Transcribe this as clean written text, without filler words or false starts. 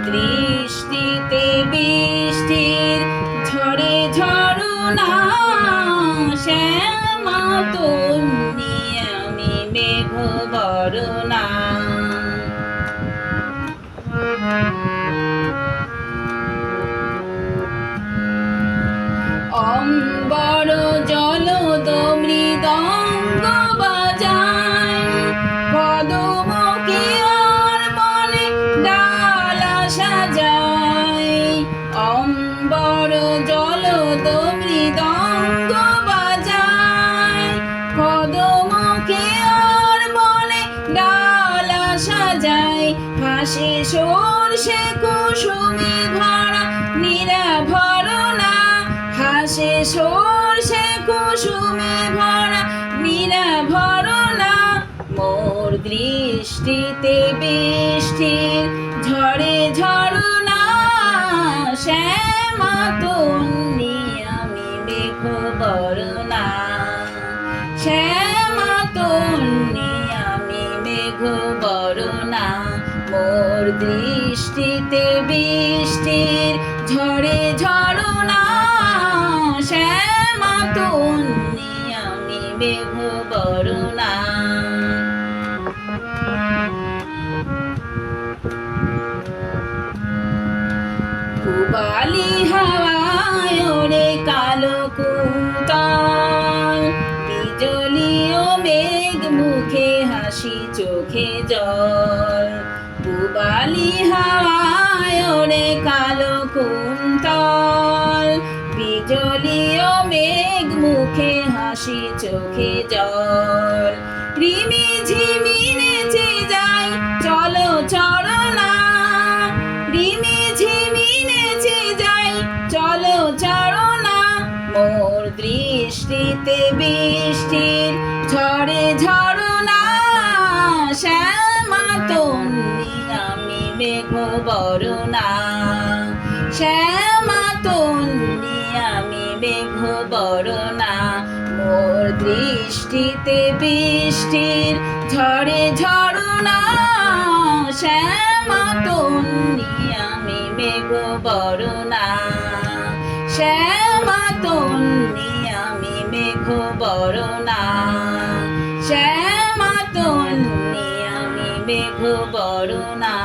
দৃষ্টিতে বৃষ্টির ঝড়ে ঝরনা, শ্যামা তন্নি আমি মেঘ বরণা। অম্বর জলদ মৃদঙ্গ বাজায়, কদম কি আর বনে ডালা সাজায়। অম্বর জলদ মৃদঙ্গ বাজায়, কদম কি আর বনে ডালা সাজায়। হাসে সরষে কুসুমে ভরা নিরাভরণা, হাসে সরষে কুসুমে ভরা নিরাভরণা। মোর দৃষ্টিতে বৃষ্টির ঝড়ে ঝরনা, শ্যামা তন্নি আমি মেঘ বরণা। শ্যামা তন্নি আমি মেঘ বরণা। মোর দৃষ্টিতে বৃষ্টির ঝড়ে ঝরনা, শ্যামা তন্নি আমি মেঘ বরণা। পূবালি হাওয়ায় ওরে কালো কুন্তল, বিজলি ও মেঘ মুখে হাসি চোখে জল। পূবালি হাওয়ায় ওরে কালো কুন্তল, বিজলি ও মেঘ মুখে হাসি চোখে জল। রিমি ঝিমি নেচে যায় চলো চরণা, রিমি ঝিমি নেচে যায় চলো চরণা। মোর দৃষ্টিতে বৃষ্টির ঝড়ে ঝরনা, শ্যামা তন্নি আমি মেঘ বরণা। শ্যামা তন্নি আমি মেঘ বরণা। মোর দৃষ্টিতে বৃষ্টির ঝড়ে ঝরনা, শ্যামা তন্নি আমি মেঘ বরণা। শ্যামা তন্নি আমি মেঘ বরণা। শ্যামা তন্নি আমি মেঘ বরণা।